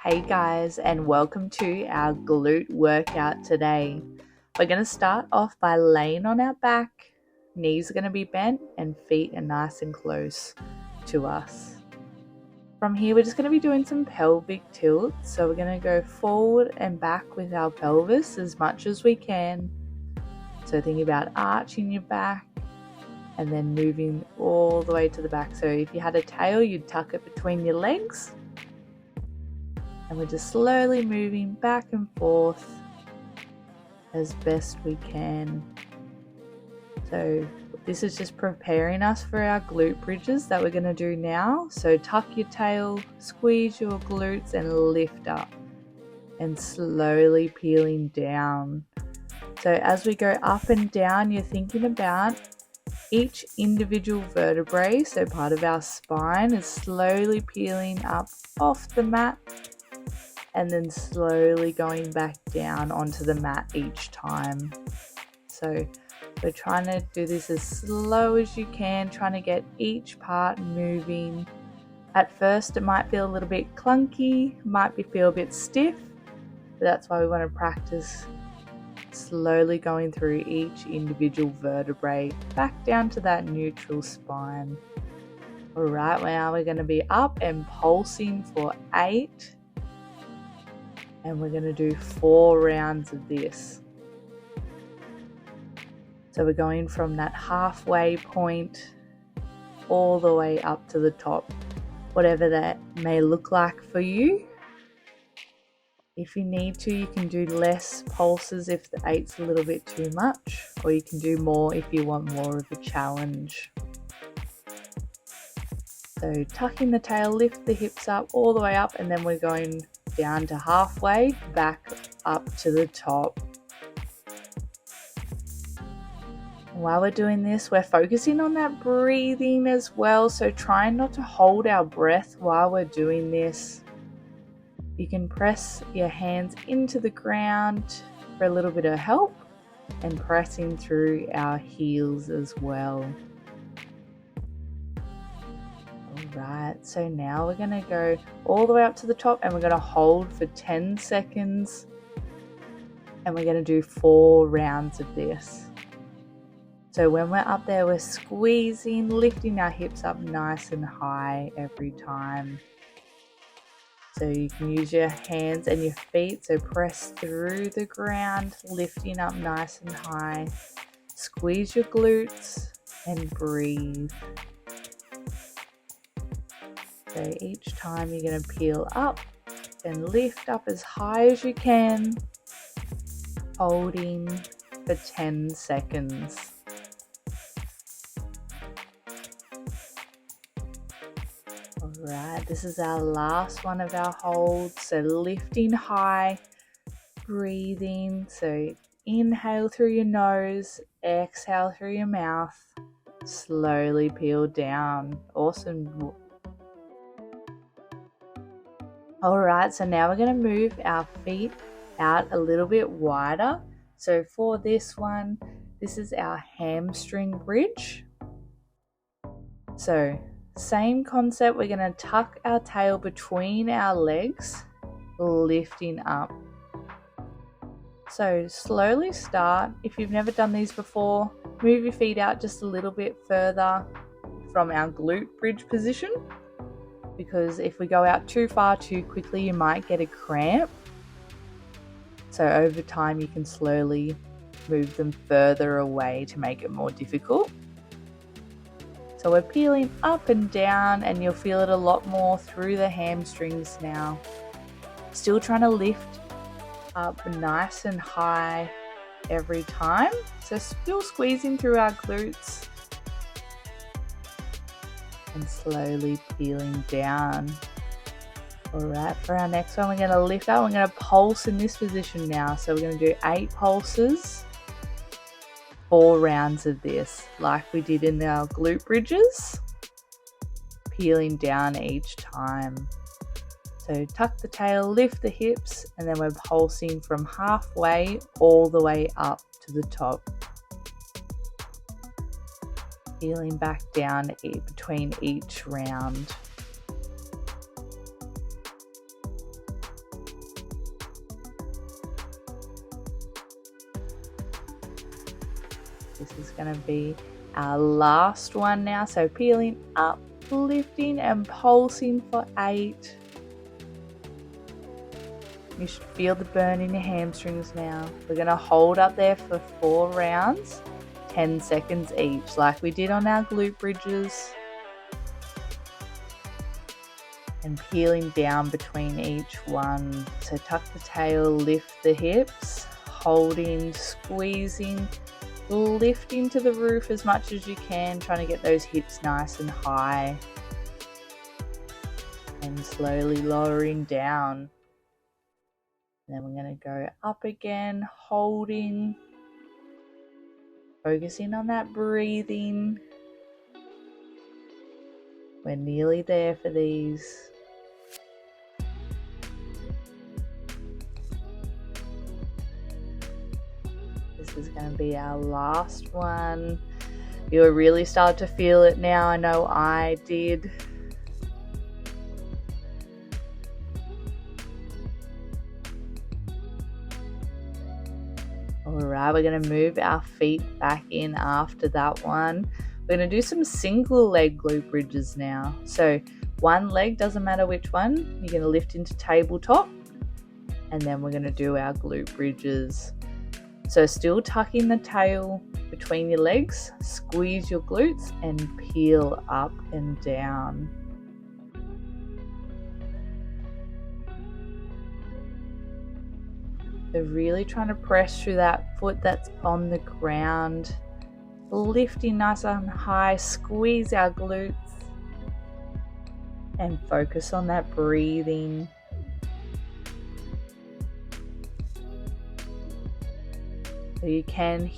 Hey guys, and welcome to our glute workout today. We're going to start off by laying on our back, knees are going to be bent and feet are nice and close to us. From here we're just going to be doing some pelvic tilts, so we're going to go forward and back with our pelvis as much as we can. So think about arching your back and then moving all the way to the back. So if you had a tail, you'd tuck it between your legs. And we're just slowly moving back and forth as best we can. So this is just preparing us for our glute bridges that we're going to do now. So tuck your tail, squeeze your glutes and lift up and slowly peeling down. So as we go up and down, you're thinking about each individual vertebrae, so part of our spine, is slowly peeling up off the mat and then slowly going back down onto the mat each time. So we're trying to do this as slow as you can, trying to get each part moving. At first it might feel a little bit clunky, might feel a bit stiff, but that's why we want to practice slowly going through each individual vertebrae back down to that neutral spine. Alright, now we're going to be up and pulsing for 8. And we're going to do 4 rounds of this. So we're going from that halfway point all the way up to the top, whatever that may look like for you. If you need to, you can do less pulses if the 8's a little bit too much, or you can do more if you want more of a challenge. So tucking the tail, lift the hips up all the way up, and then we're going down to halfway, back up to the top. While we're doing this, we're focusing on that breathing as well, so trying not to hold our breath while we're doing this. You can press your hands into the ground for a little bit of help and pressing through our heels as well. Alright, so now we're going to go all the way up to the top and we're going to hold for 10 seconds and we're going to do 4 rounds of this. So when we're up there, we're squeezing, lifting our hips up nice and high every time. So you can use your hands and your feet, so press through the ground, lifting up nice and high. Squeeze your glutes and breathe. So each time you're going to peel up and lift up as high as you can, holding for 10 seconds. Alright, this is our last one of our holds. So lifting high, breathing. So inhale through your nose, exhale through your mouth, slowly peel down. Awesome. Alright, so now we're going to move our feet out a little bit wider. So for this one, this is our hamstring bridge. So same concept, we're going to tuck our tail between our legs, lifting up. So slowly start. If you've never done these before, move your feet out just a little bit further from our glute bridge position, because if we go out too far too quickly, you might get a cramp. So over time, you can slowly move them further away to make it more difficult. So we're peeling up and down, and you'll feel it a lot more through the hamstrings now. Still trying to lift up nice and high every time. So still squeezing through our glutes and slowly peeling down. Alright, for our next one, we're going to lift up. We're going to pulse in this position now. So we're going to do 8 pulses, 4 rounds of this, like we did in our glute bridges, peeling down each time. So tuck the tail, lift the hips, and then we're pulsing from halfway all the way up to the top. Peeling back down between each round. going to be our last one now. So peeling up, lifting and pulsing for 8. You should feel the burn in your hamstrings now. We're going to hold up there for 4 rounds, 10 seconds each, like we did on our glute bridges. And peeling down between each one. So tuck the tail, lift the hips, holding, squeezing, lifting to the roof as much as you can, trying to get those hips nice and high. And slowly lowering down. And then we're going to go up again, holding, focusing on that breathing. We're nearly there for these. This is going to be our last one. You'll really start to feel it now. I know I did. Alright, we're going to move our feet back in after that one. We're going to do some single leg glute bridges now. So one leg, doesn't matter which one, you're going to lift into tabletop. And then we're going to do our glute bridges. So still tucking the tail between your legs, squeeze your glutes and peel up and down. So really trying to press through that foot that's on the ground, lifting nice and high, squeeze our glutes and focus on that breathing. So you can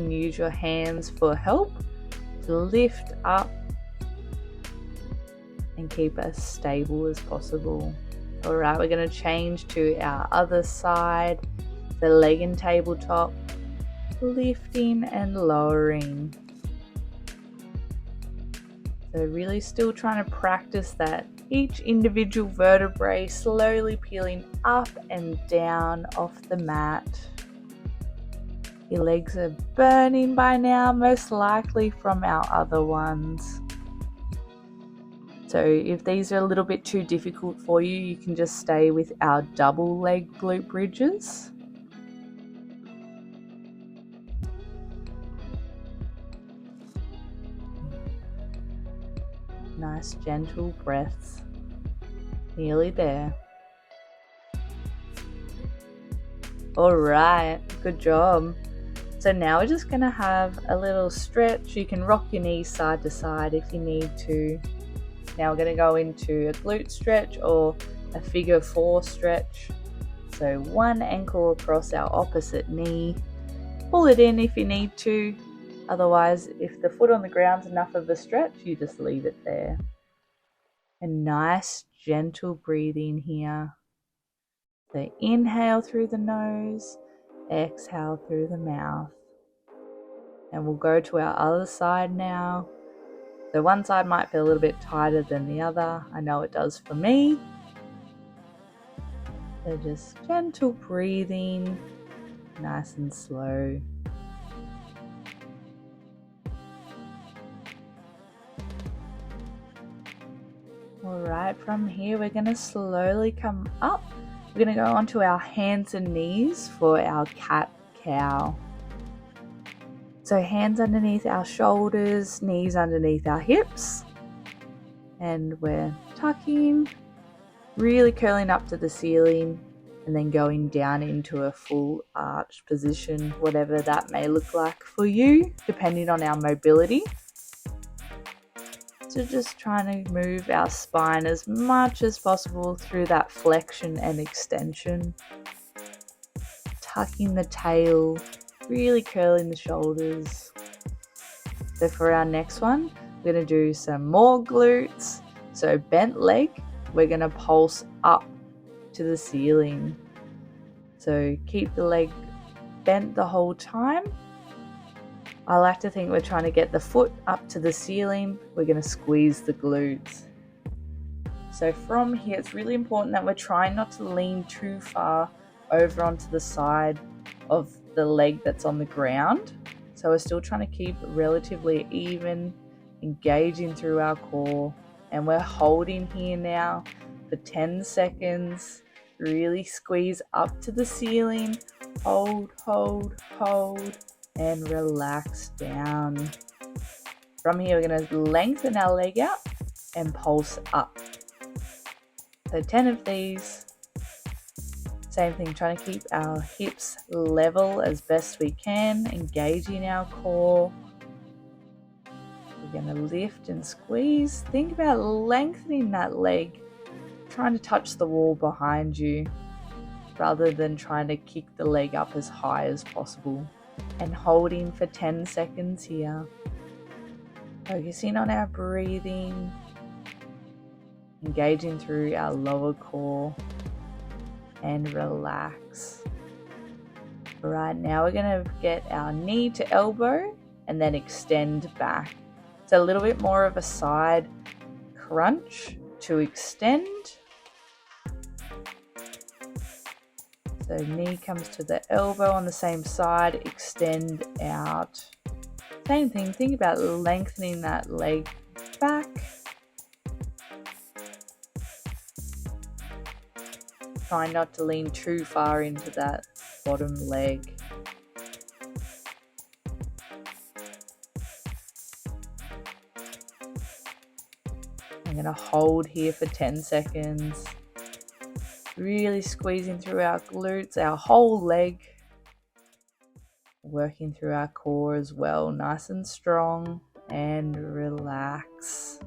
use your hands for help to lift up and keep as stable as possible. Alright, we're going to change to our other side, the leg and tabletop, lifting and lowering. So really still trying to practice that each individual vertebrae slowly peeling up and down off the mat. Your legs are burning by now, most likely from our other ones. So if these are a little bit too difficult for you, you can just stay with our double leg glute bridges. Nice gentle breaths. Nearly there. Alright, good job. So now we're just going to have a little stretch. You can rock your knees side to side if you need to. Now we're going to go into a glute stretch or a figure 4 stretch. So one ankle across our opposite knee. Pull it in if you need to. Otherwise, if the foot on the ground's enough of a stretch, you just leave it there. And nice gentle breathing here. So inhale through the nose. Exhale through the mouth. And we'll go to our other side now. So one side might feel a little bit tighter than the other. I know it does for me. So just gentle breathing, nice and slow. Alright, from here we're going to slowly come up. We're going to go onto our hands and knees for our cat-cow. So hands underneath our shoulders, knees underneath our hips. And we're tucking, really curling up to the ceiling, and then going down into a full arch position, whatever that may look like for you, depending on our mobility. So just trying to move our spine as much as possible through that flexion and extension. Tucking the tail, really curling the shoulders. So for our next one, we're going to do some more glutes. So bent leg, we're going to pulse up to the ceiling. So keep the leg bent the whole time. I like to think we're trying to get the foot up to the ceiling. We're going to squeeze the glutes. So from here, it's really important that we're trying not to lean too far over onto the side of the leg that's on the ground. So we're still trying to keep relatively even, engaging through our core. And we're holding here now for 10 seconds. Really squeeze up to the ceiling. Hold, hold, hold, and relax down. From here, we're going to lengthen our leg out and pulse up. So 10 of these. Same thing, trying to keep our hips level as best we can, engaging our core. We're going to lift and squeeze. Think about lengthening that leg, trying to touch the wall behind you rather than trying to kick the leg up as high as possible. And holding for 10 seconds here. Focusing on our breathing, engaging through our lower core, and relax. Right, now we're going to get our knee to elbow and then extend back. So a little bit more of a side crunch to extend. So knee comes to the elbow on the same side, extend out. Same thing, think about lengthening that leg back. Try not to lean too far into that bottom leg. I'm going to hold here for 10 seconds. Really squeezing through our glutes, our whole leg. Working through our core as well, nice and strong, and relax.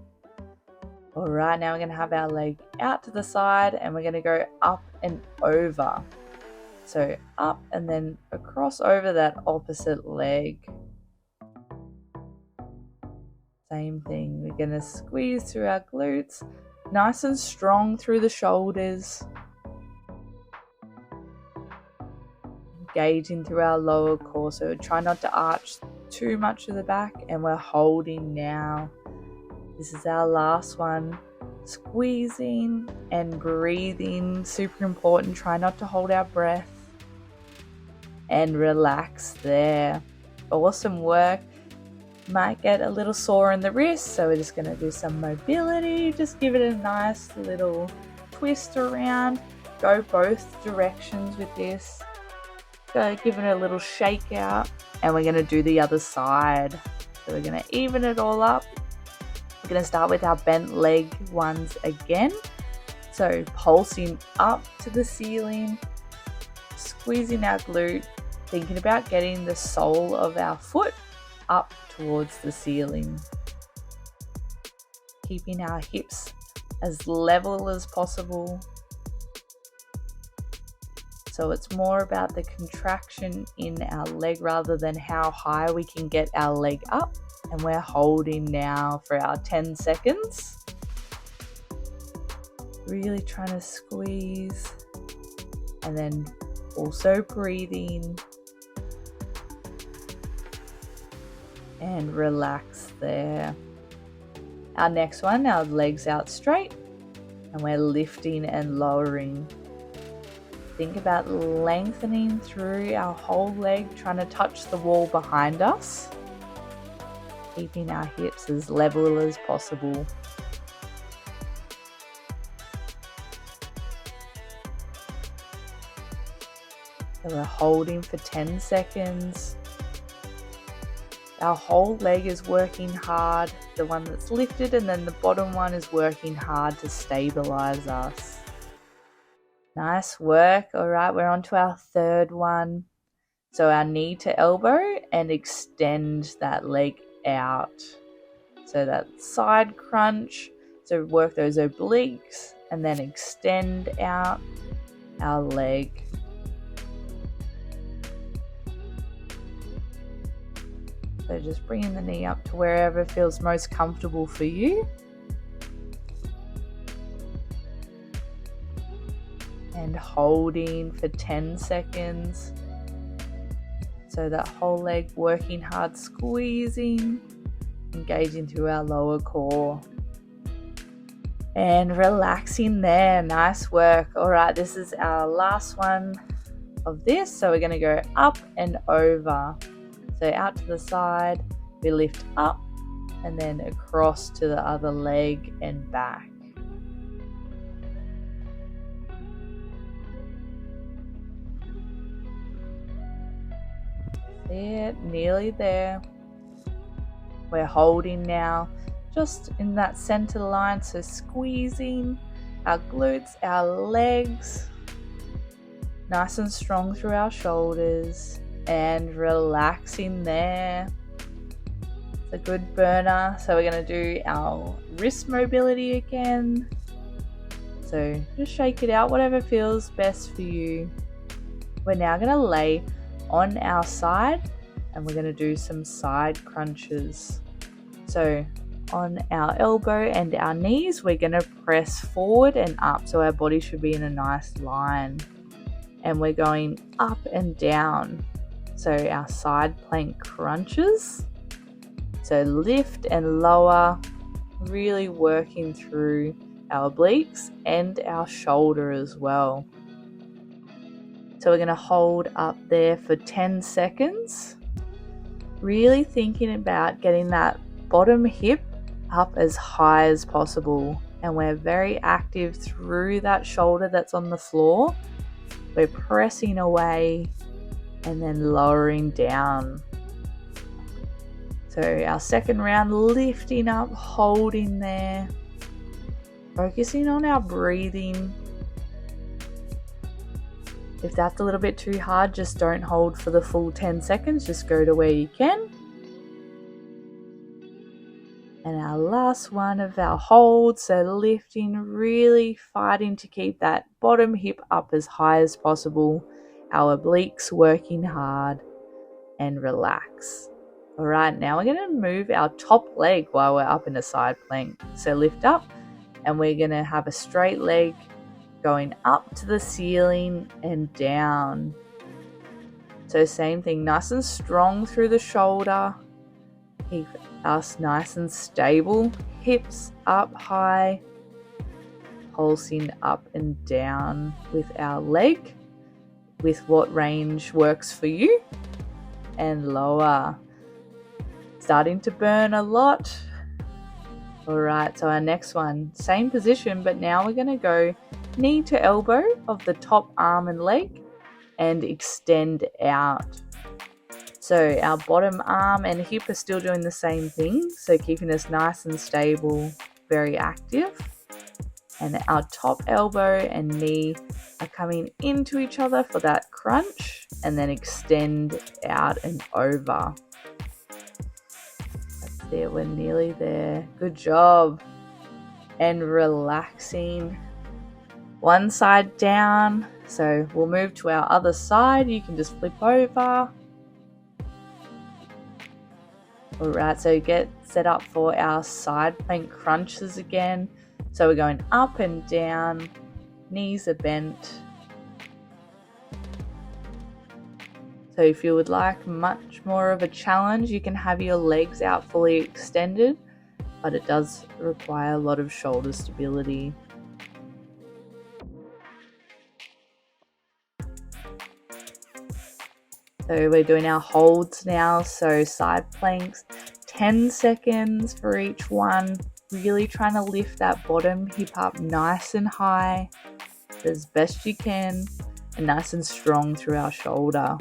All right, now we're going to have our leg out to the side and we're going to go up and over. So up and then across over that opposite leg. Same thing, we're going to squeeze through our glutes, nice and strong through the shoulders. Engaging through our lower core, so try not to arch too much to the back, and we're holding now. This is our last one. Squeezing and breathing, super important. Try not to hold our breath. And relax there. Awesome work. Might get a little sore in the wrist, so we're just going to do some mobility. Just give it a nice little twist around. Go both directions with this. Go give it a little shake out, and we're going to do the other side. So we're going to even it all up. We're going to start with our bent leg ones again. So pulsing up to the ceiling, squeezing our glute, thinking about getting the sole of our foot up towards the ceiling. Keeping our hips as level as possible. So it's more about the contraction in our leg rather than how high we can get our leg up. And we're holding now for our 10 seconds. Really trying to squeeze. And then also breathing. And relax there. Our next one, our legs out straight. And we're lifting and lowering. Think about lengthening through our whole leg, trying to touch the wall behind us. Keeping our hips as level as possible. So we're holding for 10 seconds. Our whole leg is working hard, the one that's lifted, and then the bottom one is working hard to stabilize us. Nice work. All right, we're on to our third one. So our knee to elbow and extend that leg out. So that side crunch. So work those obliques and then extend out our leg. So just bringing the knee up to wherever feels most comfortable for you. And holding for 10 seconds. So that whole leg working hard, squeezing, engaging through our lower core. And relaxing there. Nice work. All right, this is our last one of this. So we're going to go up and over. So out to the side, we lift up and then across to the other leg and back. See it, nearly there. We're holding now, just in that center line, so squeezing our glutes, our legs, nice and strong through our shoulders, and relaxing there. It's a good burner. So we're going to do our wrist mobility again. So just shake it out, whatever feels best for you. We're now going to lay on our side and we're going to do some side crunches. So on our elbow and our knees, we're going to press forward and up, so our body should be in a nice line. And we're going up and down, so our side plank crunches. So lift and lower, really working through our obliques and our shoulder as well. So we're going to hold up there for 10 seconds, really thinking about getting that bottom hip up as high as possible. And we're very active through that shoulder that's on the floor. We're pressing away and then lowering down. So our second round, lifting up, holding there, focusing on our breathing. If that's a little bit too hard, just don't hold for the full 10 seconds, just go to where you can. And our last one of our holds, so lifting, really fighting to keep that bottom hip up as high as possible. Our obliques working hard, and relax. All right, now we're going to move our top leg while we're up in a side plank. So lift up and we're going to have a straight leg going up to the ceiling and down. So same thing, nice and strong through the shoulder. Keep us nice and stable, hips up high, pulsing up and down with our leg, with what range works for you, and lower. Starting to burn a lot. All right, so our next one, same position, but now we're going to go knee to elbow of the top arm and leg and extend out. So our bottom arm and hip are still doing the same thing, so keeping us nice and stable, very active. And our top elbow and knee are coming into each other for that crunch and then extend out and over. That's it, we're nearly there. Good job. And relaxing. One side down, so we'll move to our other side. You can just flip over. Alright, so get set up for our side plank crunches again. So we're going up and down, knees are bent. So if you would like much more of a challenge, you can have your legs out fully extended, but it does require a lot of shoulder stability. So we're doing our holds now, so side planks, 10 seconds for each one. Really trying to lift that bottom hip up nice and high as best you can, and nice and strong through our shoulder.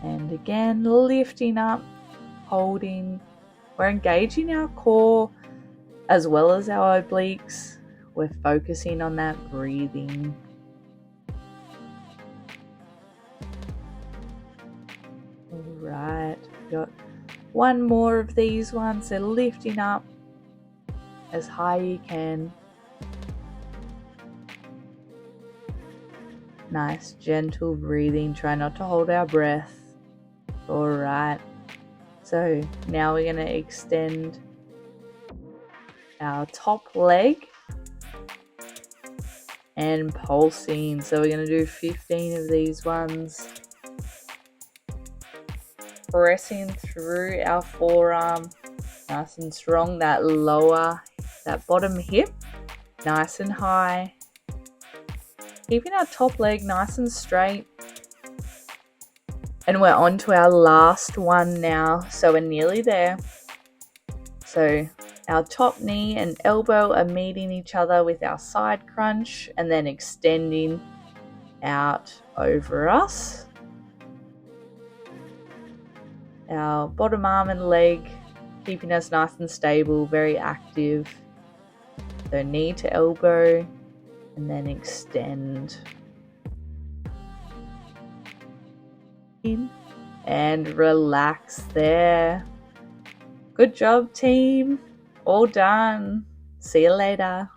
And again, lifting up, holding. We're engaging our core as well as our obliques. We're focusing on that breathing. Alright, got one more of these ones, so lifting up as high you can. Nice gentle breathing, try not to hold our breath. Alright, so now we're going to extend our top leg and pulsing. So we're going to do 15 of these ones. Pressing through our forearm, nice and strong, that bottom hip, nice and high. Keeping our top leg nice and straight. And we're on to our last one now, so we're nearly there. So our top knee and elbow are meeting each other with our side crunch and then extending out over us. Our bottom arm and leg keeping us nice and stable, very active. So knee to elbow and then extend. And relax there. Good job, team. All done. See you later.